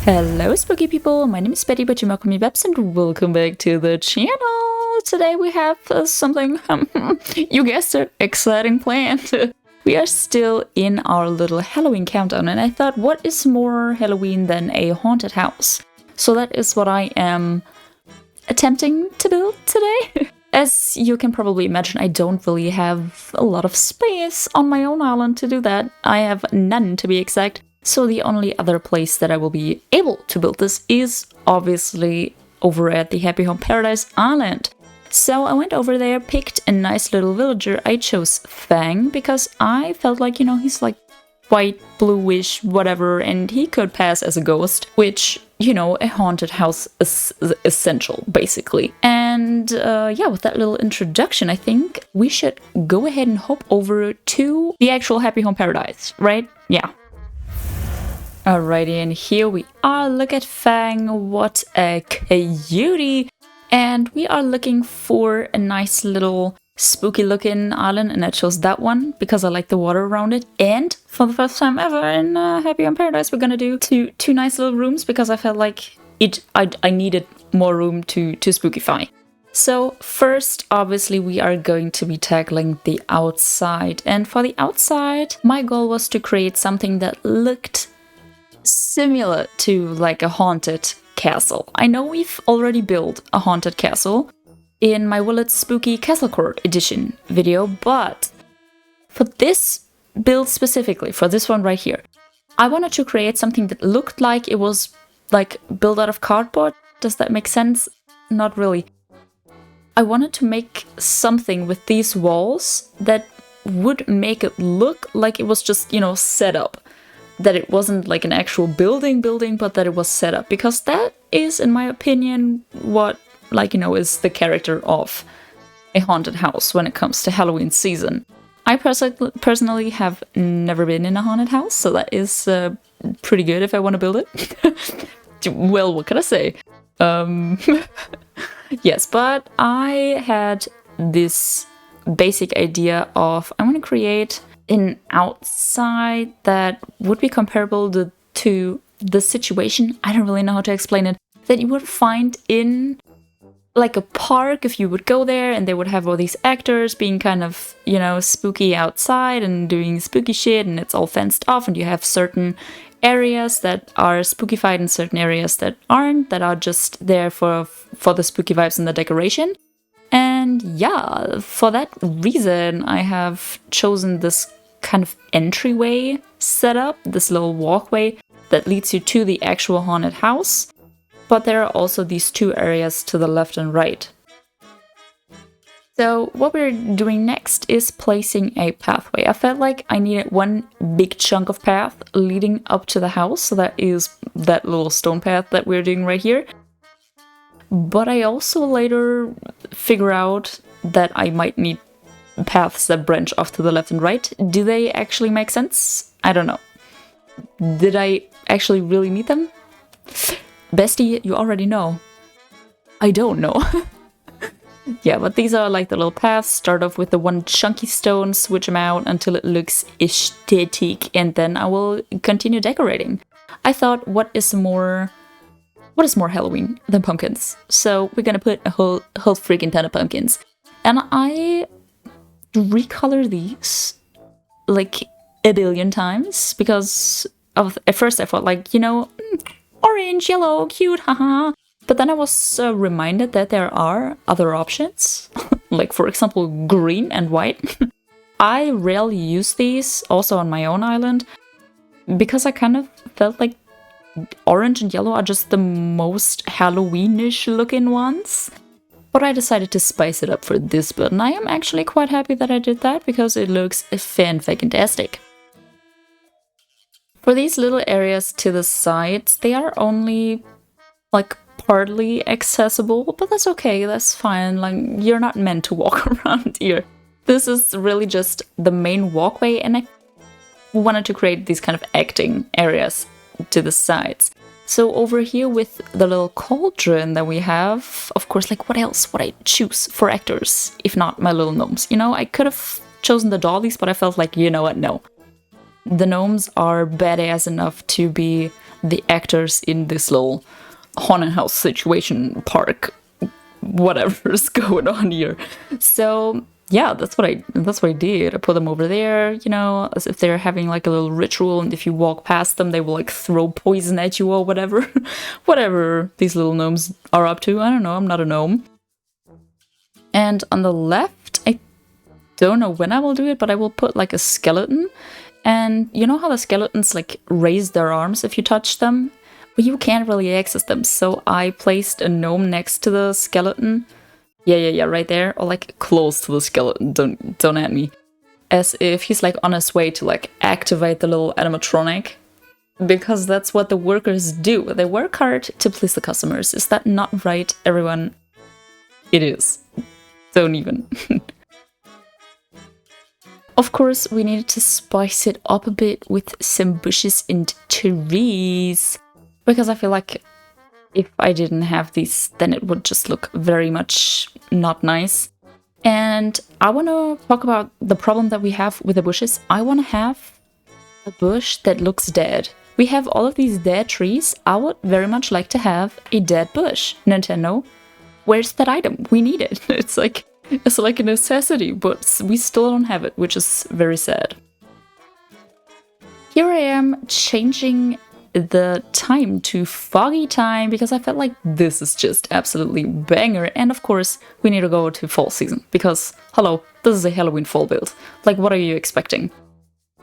Hello spooky people, my name is Betty, but you welcome me Babs and welcome back to the channel. Today we have something, you guessed it, exciting planned. We are still in our little Halloween countdown and I thought, what is more Halloween than a haunted house? So that is what I am attempting to build today. As you can probably imagine, I don't really have a lot of space on my own island to do that. I have none, to be exact. So the only other place that I will be able to build this is obviously over at the Happy Home Paradise island. So I went over there, picked a nice little villager. I chose Fern because I felt like, he's like white, bluish, whatever, and he could pass as a ghost, which, a haunted house is essential, basically. And yeah, with that little introduction, I think we should go ahead and hop over to the actual Happy Home Paradise, right? Yeah. Alrighty, and here we are. Look at Fang, what a cutie! And we are looking for a nice little spooky looking island, and I chose that one because I like the water around it. And for the first time ever in Happy Home Paradise, we're gonna do two nice little rooms because I felt like I needed more room to spookify. So first, obviously, we are going to be tackling the outside. And for the outside, my goal was to create something that looked similar to like a haunted castle. I know we've already built a haunted castle in my Will It Spooky Castlecore edition video, but for this build specifically, for this one right here, I wanted to create something that looked like it was like built out of cardboard. Does that make sense? Not really. I wanted to make something with these walls that would make it look like it was just, set up. That it wasn't like an actual building, but that it was set up. Because that is, in my opinion, what, is the character of a haunted house when it comes to Halloween season. I personally have never been in a haunted house, so that is pretty good if I want to build it. Well, what can I say? Yes, but I had this basic idea of I want to create an outside that would be comparable to the situation, I don't really know how to explain it, that you would find in like a park if you would go there and they would have all these actors being kind of, spooky outside and doing spooky shit and it's all fenced off and you have certain areas that are spookified and certain areas that aren't, that are just there for the spooky vibes and the decoration. And yeah, for that reason, I have chosen this kind of entryway setup, this little walkway that leads you to the actual haunted house. But there are also these two areas to the left and right. So what we're doing next is placing a pathway. I felt like I needed one big chunk of path leading up to the house. So that is that little stone path that we're doing right here. But I also later figure out that I might need paths that branch off to the left and right. Do they actually make sense? I don't know. Did I actually really need them? Bestie, you already know. I don't know. Yeah, but these are like the little paths. Start off with the one chunky stone, switch them out until it looks aesthetic, and then I will continue decorating. I thought, what is more Halloween than pumpkins? So we're gonna put a whole freaking ton of pumpkins. And I recolor these like a billion times because at first I thought like, orange, yellow, cute, haha. But then I was reminded that there are other options, like for example green and white. I rarely use these also on my own island because I kind of felt like orange and yellow are just the most Halloweenish looking ones. But I decided to spice it up for this build, and I am actually quite happy that I did that because it looks fan-fucking-tastic. For these little areas to the sides, they are only like partly accessible, but that's okay, that's fine, like you're not meant to walk around here. This is really just the main walkway, and I wanted to create these kind of acting areas to the sides. So over here with the little cauldron that we have, of course, like what else would I choose for actors if not my little gnomes? I could have chosen the dollies, but I felt like, what, no. The gnomes are badass enough to be the actors in this little haunted house situation park, whatever's going on here. So yeah, that's what I did. I put them over there, you know, as if they're having like a little ritual, and if you walk past them, they will like throw poison at you or whatever. Whatever these little gnomes are up to. I don't know, I'm not a gnome. And on the left, I don't know when I will do it, but I will put like a skeleton. And you know how the skeletons like raise their arms if you touch them? But you can't really access them, so I placed a gnome next to the skeleton. Yeah, right there, or like close to the skeleton, don't at me. As if he's like on his way to like activate the little animatronic. Because that's what the workers do. They work hard to please the customers. Is that not right, everyone? It is. Don't even. Of course, we needed to spice it up a bit with some bushes and trees. Because I feel like if I didn't have these, then it would just look very much not nice. And I want to talk about the problem that we have with the bushes. I want to have a bush that looks dead. We have all of these dead trees. I would very much like to have a dead bush. Nintendo, where's that item? We need it. It's like a necessity, but we still don't have it, which is very sad. Here I am changing the time to foggy time because I felt like this is just absolutely banger. And of course, we need to go to fall season because, hello, this is a Halloween fall build. Like, what are you expecting?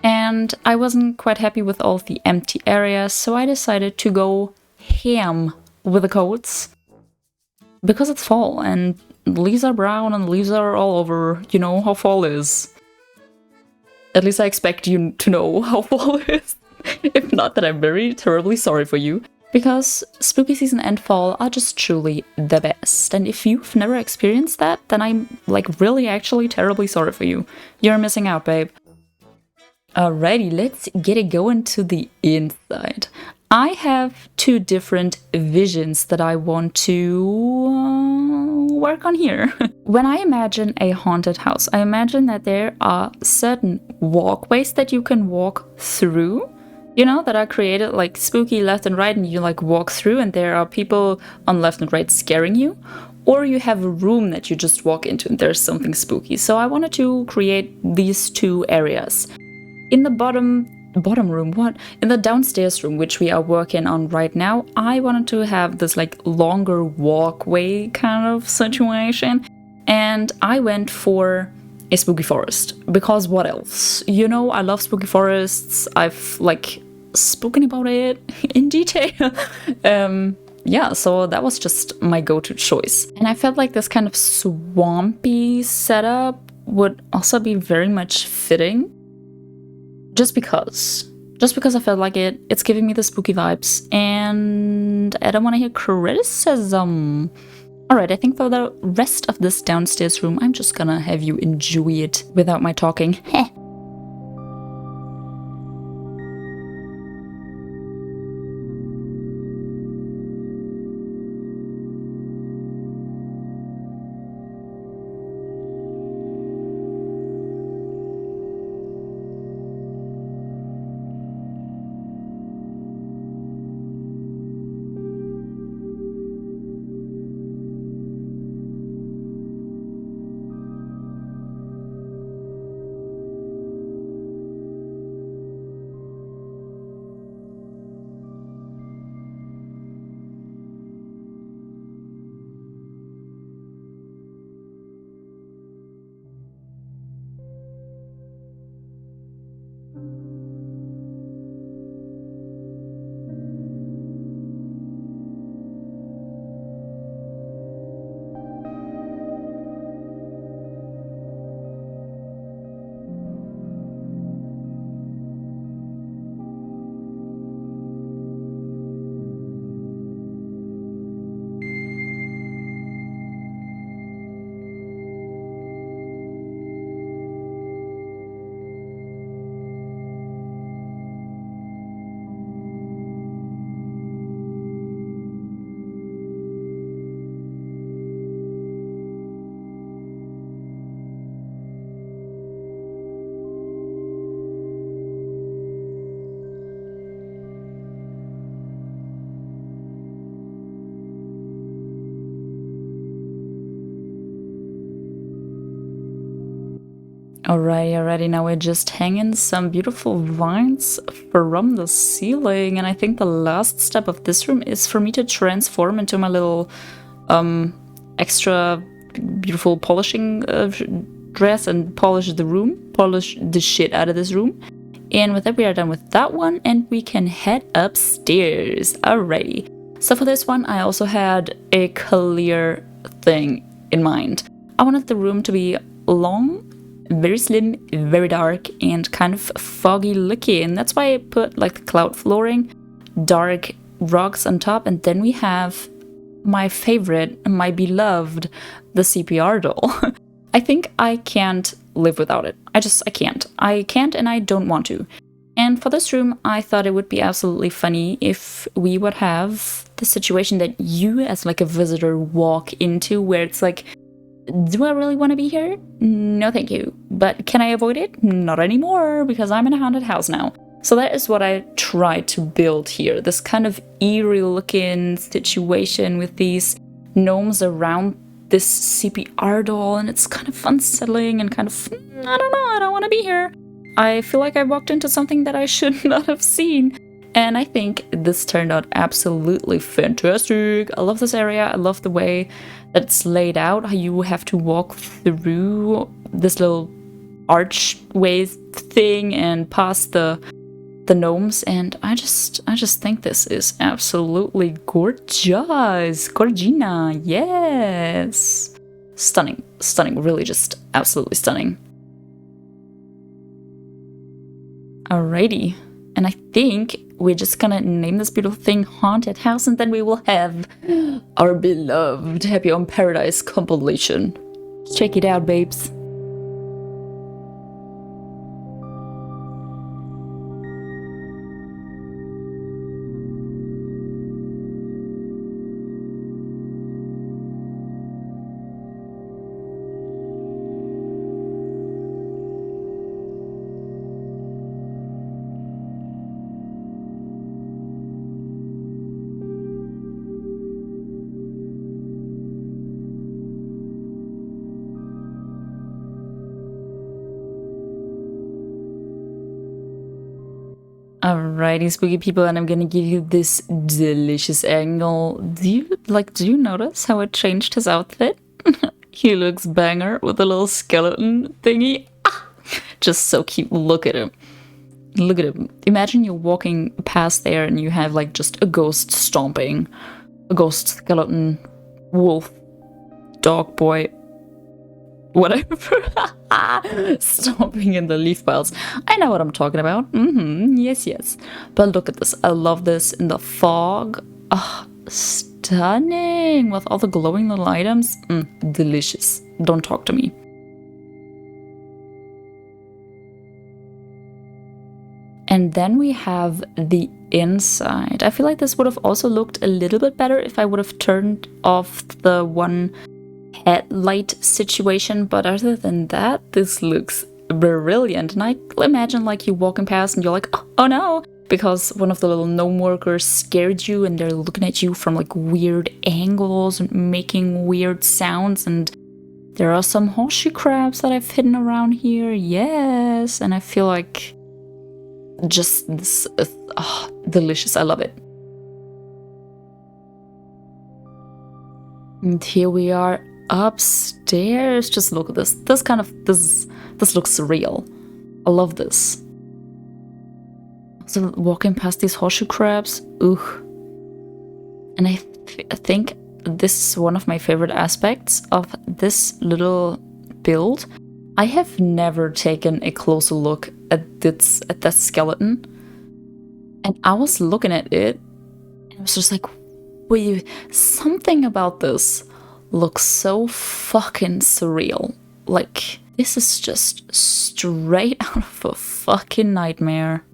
And I wasn't quite happy with all the empty areas, so I decided to go ham with the coats because it's fall and leaves are brown and leaves are all over. You know how fall is. At least I expect you to know how fall is. If not, then I'm very terribly sorry for you. Because spooky season and fall are just truly the best. And if you've never experienced that, then I'm like really actually terribly sorry for you. You're missing out, babe. Alrighty, let's get it going to the inside. I have two different visions that I want to work on here. When I imagine a haunted house, I imagine that there are certain walkways that you can walk through, you know, that are created like spooky left and right, and you like walk through and there are people on left and right scaring you. Or you have a room that you just walk into and there's something spooky. So I wanted to create these two areas. In the bottom room, what? In the downstairs room, which we are working on right now, I wanted to have this like longer walkway kind of situation. And I went for a spooky forest. Because what else? You know, I love spooky forests. I've like spoken about it in detail. Yeah, so that was just my go-to choice. And I felt like this kind of swampy setup would also be very much fitting. Just because I felt like it's giving me the spooky vibes, and I don't want to hear criticism. Alright, I think for the rest of this downstairs room, I'm just gonna have you enjoy it without my talking. Heh. Alrighty, now we're just hanging some beautiful vines from the ceiling, and I think the last step of this room is for me to transform into my little extra beautiful polishing dress and polish the shit out of this room. And with that, we are done with that one, and we can head upstairs. Alrighty. So for this one, I also had a clear thing in mind. I wanted the room to be long, very slim, very dark, and kind of foggy looking. And that's why I put like the cloud flooring, dark rocks on top, and then we have my favorite, my beloved, the CPR doll. I think I can't live without it. I can't. I can't, and I don't want to. And for this room, I thought it would be absolutely funny if we would have the situation that you as like a visitor walk into where it's like, do I really want to be here? No, thank you. But can I avoid it? Not anymore, because I'm in a haunted house now. So that is what I tried to build here. This kind of eerie looking situation with these gnomes around this CPR doll, and it's kind of unsettling and kind of, I don't know, I don't want to be here. I feel like I walked into something that I should not have seen. And I think this turned out absolutely fantastic. I love this area. I love the way that it's laid out, how you have to walk through this little archway thing and past the gnomes, and I just think this is absolutely gorgeous. Gorgina, yes. Stunning, really just absolutely stunning. Alrighty, and I think we're just gonna name this beautiful thing Haunted House, and then we will have our beloved Happy Home Paradise compilation. Check it out, babes. Alrighty, spooky people, and I'm gonna give you this delicious angle. Do you notice how it changed his outfit? He looks banger with a little skeleton thingy. Ah! Just so cute. Look at him. Look at him. Imagine you're walking past there and you have like just a ghost stomping. A ghost skeleton, wolf, dog boy, whatever, stomping in the leaf piles. I know what I'm talking about. Yes. But look at this. I love this in the fog. Ah, stunning with all the glowing little items. Delicious. Don't talk to me. And then we have the inside. I feel like this would have also looked a little bit better if I would have turned off the one headlight situation, but other than that, this looks brilliant. And I imagine like you walking past and you're like, oh no, because one of the little gnome workers scared you and they're looking at you from like weird angles and making weird sounds. And there are some horseshoe crabs that I've hidden around here, yes, and I feel like just this delicious. I love it. And here we are upstairs. Just look at this. This looks surreal. I love this. So walking past these horseshoe crabs, and I think this is one of my favorite aspects of this little build. I have never taken a closer look at that skeleton, and I was looking at it and I was just like, wait, something about this looks so fucking surreal. Like, this is just straight out of a fucking nightmare.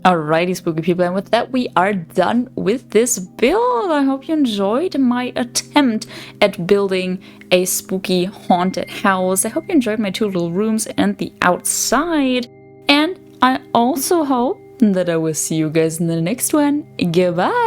Alrighty, spooky people, and with that we are done with this build. I hope you enjoyed my attempt at building a spooky haunted house. I hope you enjoyed my 2 little rooms and the outside. And I also hope that I will see you guys in the next one. Goodbye!